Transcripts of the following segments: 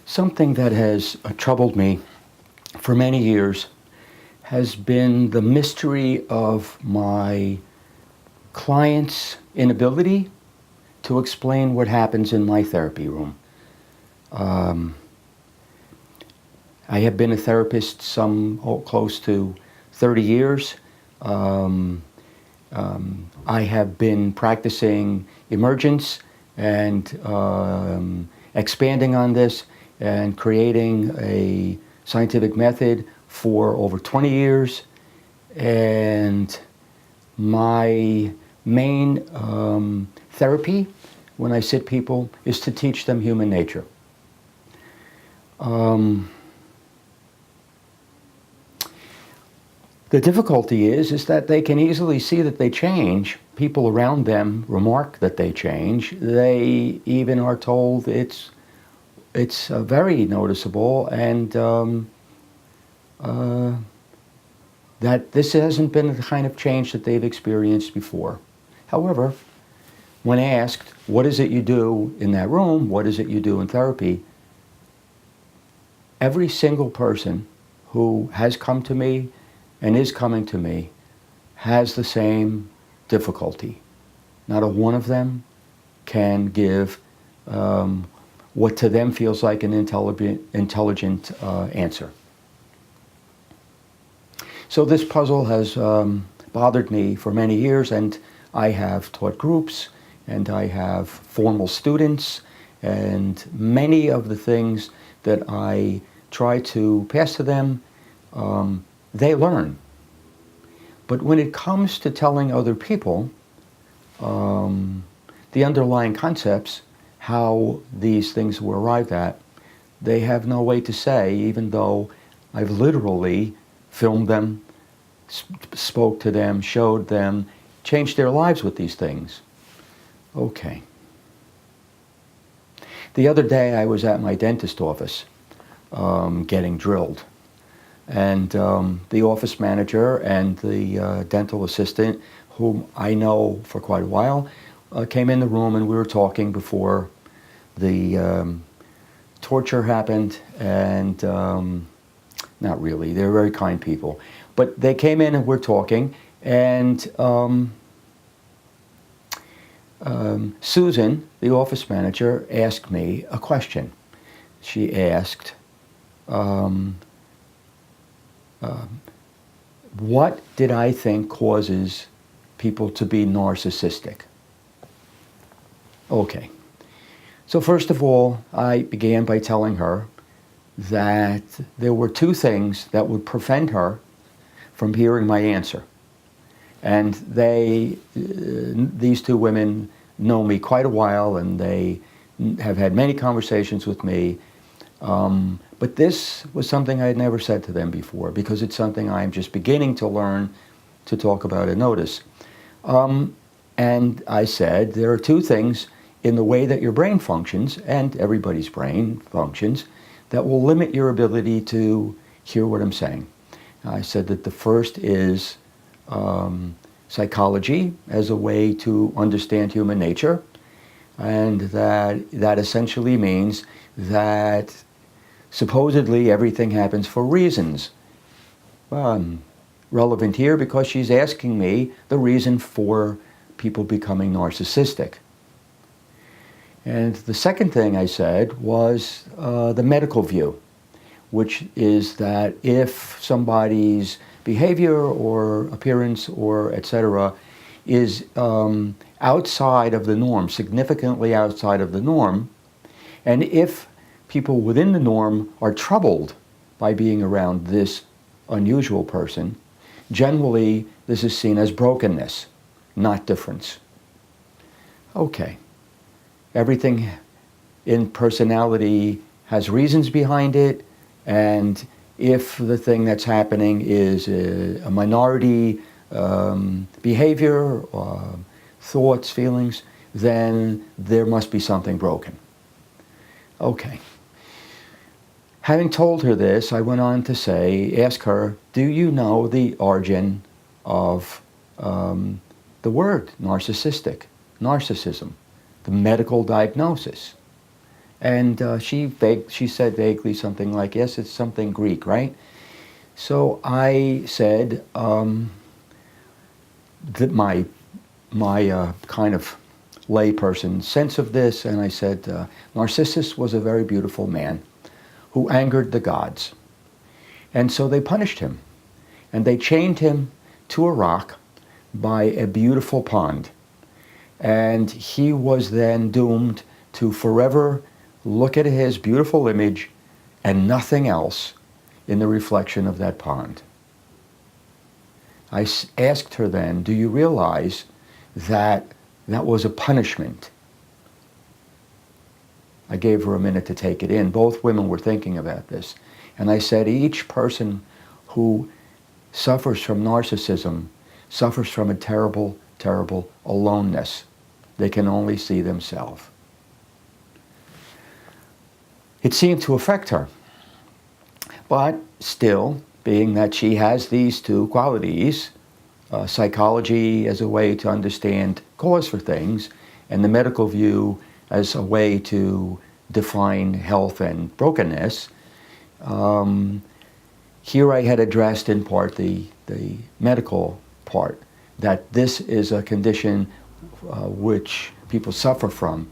Something that has troubled me for many years has been the mystery of my clients' inability to explain what happens in my therapy room. I have been a therapist close to 30 years. I have been practicing emergence and expanding on this and creating a scientific method for over 20 years. And my main therapy when I sit people is to teach them human nature. The difficulty is that they can easily see that they change. People around them remark that they change. They even are told it's very noticeable, and that this hasn't been the kind of change that they've experienced before. However, when asked, what is it you do in that room? What is it you do in therapy? Every single person who has come to me and is coming to me has the same difficulty. Not a one of them can give what to them feels like an intelligent answer. So this puzzle has bothered me for many years, and I have taught groups, and I have formal students, and many of the things that I try to pass to them, they learn. But when it comes to telling other people the underlying concepts, how these things were arrived at, they have no way to say, even though I've literally filmed them, spoke to them, showed them, changed their lives with these things. Okay. The other day I was at my dentist office getting drilled. And the office manager and the dental assistant, whom I know for quite a while, came in the room, and we were talking before the torture happened. And not really, they're very kind people. But they came in and we're talking, and Susan, the office manager, asked me a question. She asked, what did I think causes people to be narcissistic? Okay. So first of all, I began by telling her that there were two things that would prevent her from hearing my answer. And these two women know me quite a while, and they have had many conversations with me. But this was something I had never said to them before, because it's something I'm just beginning to learn to talk about and notice. And I said, there are two things in the way that your brain functions, and everybody's brain functions, that will limit your ability to hear what I'm saying. I said that the first is psychology as a way to understand human nature, and that essentially means that supposedly everything happens for reasons. Relevant here because she's asking me the reason for people becoming narcissistic. And the second thing I said was the medical view, which is that if somebody's behavior or appearance or etc. is outside of the norm, significantly outside of the norm, and if people within the norm are troubled by being around this unusual person, generally this is seen as brokenness, not difference. Okay. Everything in personality has reasons behind it, and if the thing that's happening is a minority behavior, thoughts, feelings, then there must be something broken. Okay. Having told her this, I went on to say, ask her, do you know the origin of the word narcissistic, narcissism, the medical diagnosis? And she said vaguely something like, yes, it's something Greek, right? So I said that my kind of layperson sense of this, and I said, Narcissus was a very beautiful man who angered the gods. And so they punished him. And they chained him to a rock by a beautiful pond. And he was then doomed to forever look at his beautiful image and nothing else in the reflection of that pond. I asked her then, do you realize that that was a punishment? I gave her a minute to take it in. Both women were thinking about this. And I said, each person who suffers from narcissism suffers from a terrible, terrible aloneness. They can only see themselves. It seemed to affect her. But still, being that she has these two qualities, psychology as a way to understand cause for things, and the medical view as a way to define health and brokenness, here I had addressed in part the medical part, that this is a condition which people suffer from,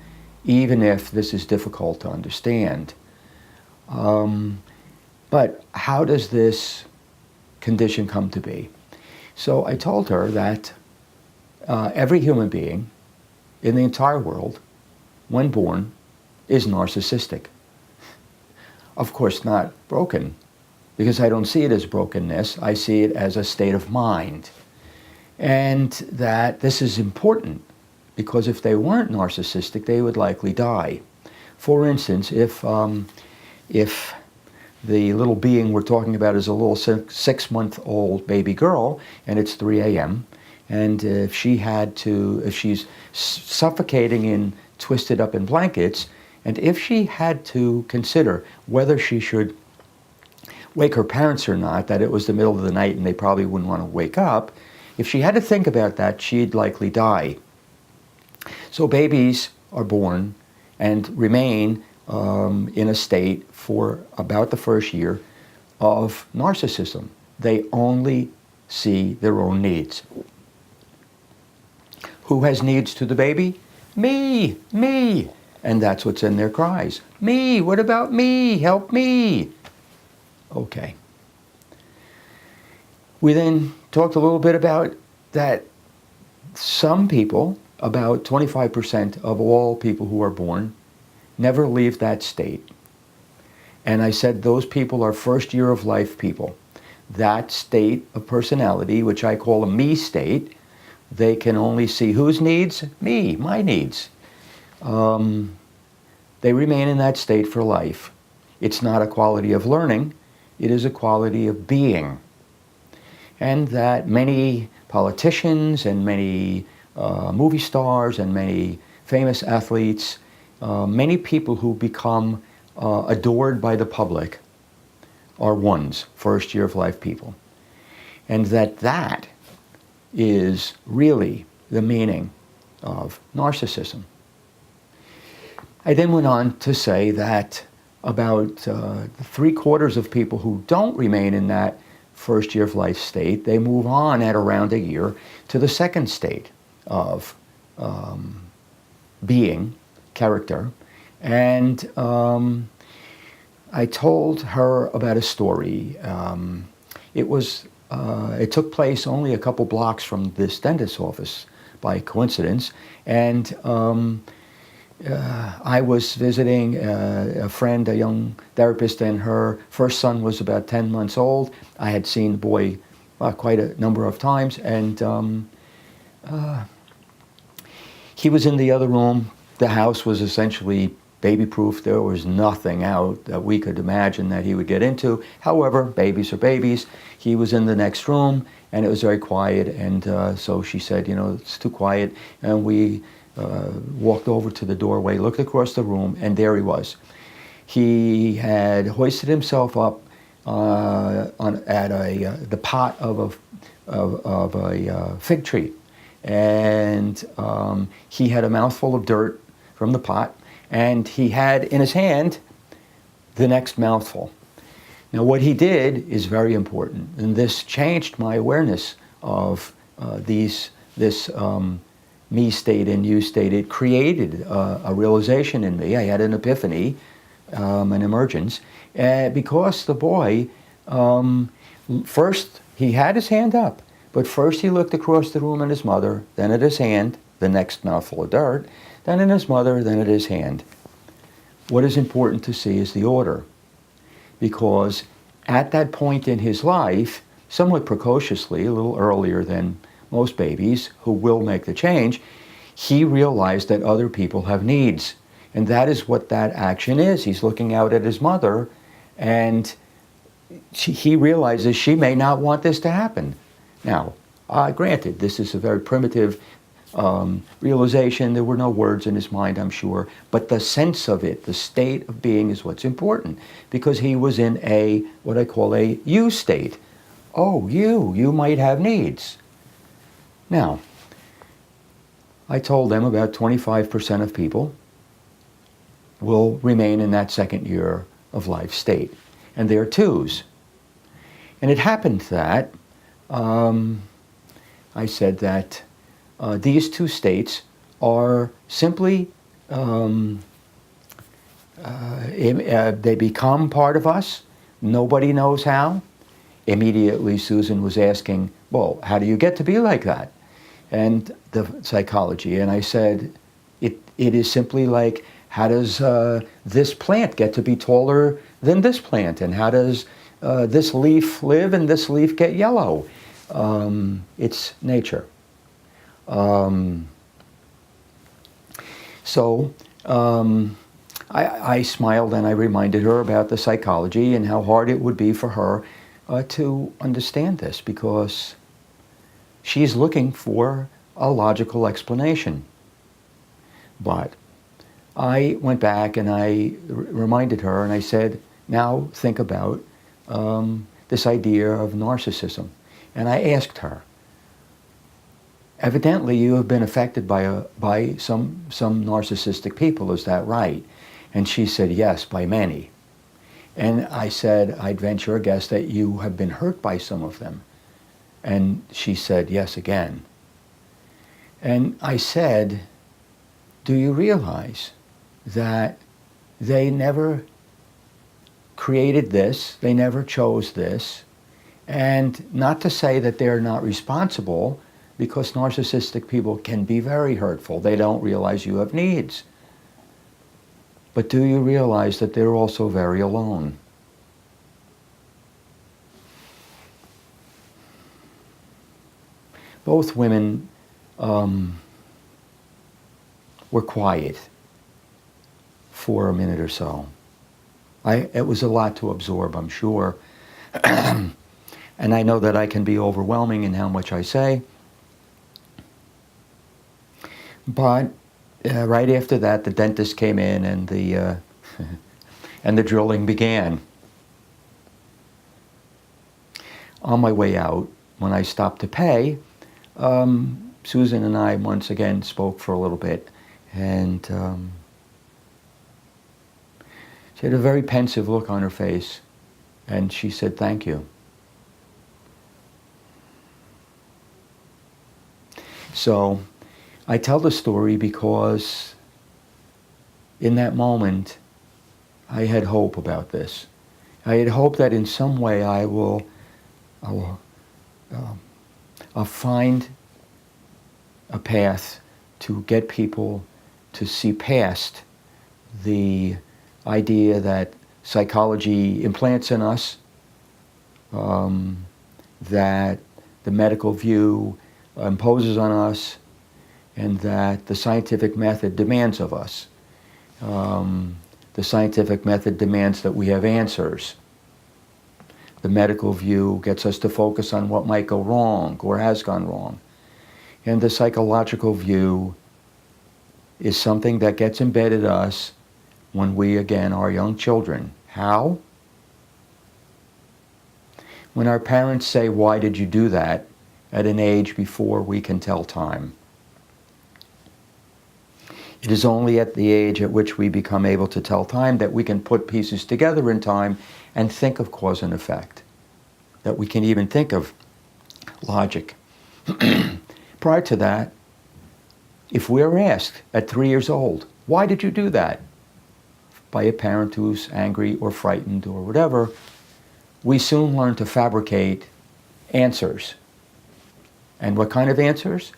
even if this is difficult to understand. But how does this condition come to be? So I told her that every human being in the entire world, when born, is narcissistic. Of course not broken, because I don't see it as brokenness, I see it as a state of mind. And that this is important, because if they weren't narcissistic, they would likely die. For instance, if the little being we're talking about is a little 6-month-old baby girl, and it's 3 a.m., and if she's suffocating in twisted up in blankets, and if she had to consider whether she should wake her parents or not, that it was the middle of the night and they probably wouldn't want to wake up, if she had to think about that, she'd likely die. So babies are born and remain in a state for about the first year of narcissism. They only see their own needs. Who has needs to the baby? Me, me. And that's what's in their cries. Me, what about me? Help me. Okay. We then talked a little bit about that some people, about 25% of all people who are born, never leave that state. And I said those people are first year of life people. That state of personality, which I call a me state, they can only see whose needs? Me, my needs. They remain in that state for life. It's not a quality of learning, it is a quality of being. And that many politicians and many movie stars and many famous athletes, many people who become adored by the public are ones, first year of life people. And that is really the meaning of narcissism. I then went on to say that about 3/4 of people who don't remain in that first year of life state, they move on at around a year to the second state of being, character. And I told her about a story. It took place only a couple blocks from this dentist's office by coincidence. And I was visiting a friend, a young therapist, and her first son was about 10 months old. I had seen the boy quite a number of times, and he was in the other room. The house was essentially baby-proof. There was nothing out that we could imagine that he would get into. However, babies are babies. He was in the next room, and it was very quiet, and so she said, it's too quiet, and we walked over to the doorway, looked across the room, and there he was. He had hoisted himself up at the pot of a fig tree, and he had a mouthful of dirt from the pot, and he had in his hand the next mouthful. Now what he did is very important, and this changed my awareness of this me state and you state. It created a realization in me. I had an epiphany, an emergence, because the boy, first he had his hand up, but first he looked across the room at his mother, then at his hand, the next mouthful of dirt, then at his mother, then at his hand. What is important to see is the order, because at that point in his life, somewhat precociously, a little earlier than most babies who will make the change, he realized that other people have needs. And that is what that action is. He's looking out at his mother, and he realizes she may not want this to happen. Now, granted, this is a very primitive realization. There were no words in his mind, I'm sure, but the sense of it, the state of being, is what's important, because he was in a, what I call a you state. Oh, you might have needs. Now, I told them about 25% of people will remain in that second year of life state, and they're twos. And it happened that I said that these two states are simply, they become part of us. Nobody knows how. Immediately Susan was asking, well, how do you get to be like that? And the psychology. And I said, it is simply like, how does this plant get to be taller than this plant? And how does this leaf live and this leaf get yellow? It's nature. I smiled and I reminded her about the psychology and how hard it would be for her to understand this, because she's looking for a logical explanation. But I went back and I reminded her and I said, now think about this idea of narcissism. And I asked her, evidently you have been affected by some narcissistic people, is that right? And she said, yes, by many. And I said, I'd venture a guess that you have been hurt by some of them. And she said, yes, again. And I said, do you realize that they never created this, they never chose this, and not to say that they're not responsible, because narcissistic people can be very hurtful. They don't realize you have needs. But do you realize that they're also very alone? Both women were quiet for a minute or so. It was a lot to absorb, I'm sure. And I know that I can be overwhelming in how much I say. But right after that, the dentist came in and the drilling began. On my way out, when I stopped to pay, Susan and I once again spoke for a little bit, and she had a very pensive look on her face, and she said, thank you. So I tell the story because in that moment I had hope about this. I had hope that in some way I'll find a path to get people to see past the idea that psychology implants in us, that the medical view imposes on us, and that the scientific method demands of us. The scientific method demands that we have answers. The medical view gets us to focus on what might go wrong or has gone wrong. And the psychological view is something that gets embedded in us when we, again, are young children. How? When our parents say, why did you do that, at an age before we can tell time. It is only at the age at which we become able to tell time that we can put pieces together in time and think of cause and effect, that we can even think of logic. Prior to that, if we're asked at 3 years old, why did you do that? By a parent who's angry or frightened or whatever, we soon learn to fabricate answers. And what kind of answers?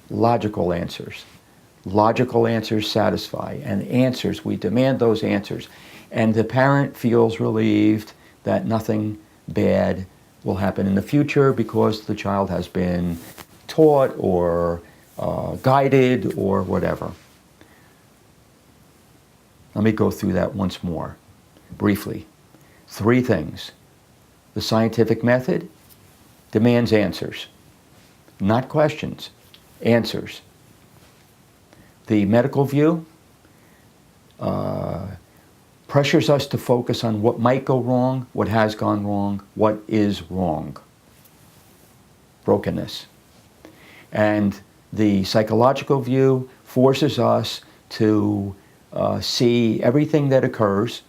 Logical answers. Logical answers satisfy, and answers, we demand those answers. And the parent feels relieved that nothing bad will happen in the future because the child has been taught or guided or whatever. Let me go through that once more, briefly. 3 things. The scientific method demands answers, not questions, answers. The medical view pressures us to focus on what might go wrong, what has gone wrong, what is wrong. Brokenness. And the psychological view forces us to see everything that occurs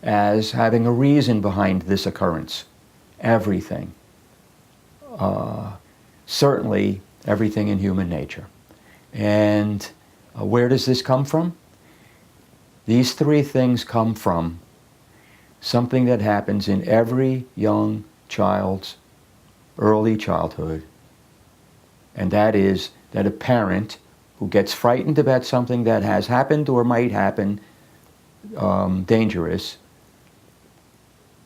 as having a reason behind this occurrence. Everything. Certainly everything in human nature. And where does this come from? These 3 things come from something that happens in every young child's early childhood. And that is that a parent who gets frightened about something that has happened or might happen, dangerous,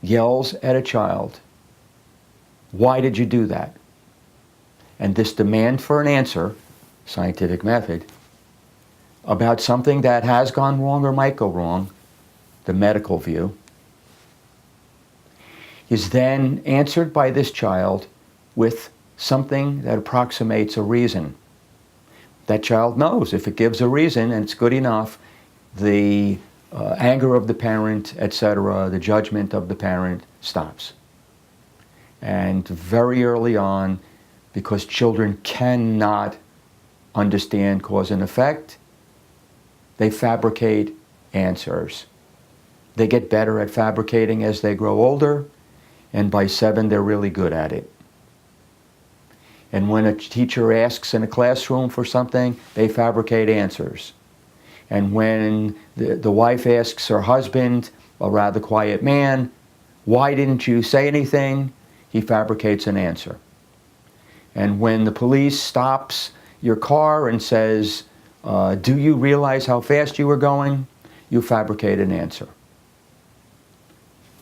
yells at a child, "Why did you do that?" And this demand for an answer, scientific method, about something that has gone wrong or might go wrong, the medical view, is then answered by this child with something that approximates a reason. That child knows if it gives a reason and it's good enough, the anger of the parent, etc., the judgment of the parent stops. And very early on, because children cannot understand cause and effect, they fabricate answers. They get better at fabricating as they grow older, and by 7 they're really good at it. And when a teacher asks in a classroom for something, they fabricate answers. And when the wife asks her husband, a rather quiet man, "Why didn't you say anything?" he fabricates an answer. And when the police stops your car and says, "Do you realize how fast you were going?" you fabricate an answer.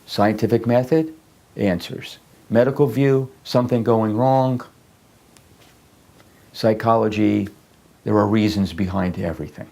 Scientific method, answers. Medical view, something going wrong. Psychology, there are reasons behind everything.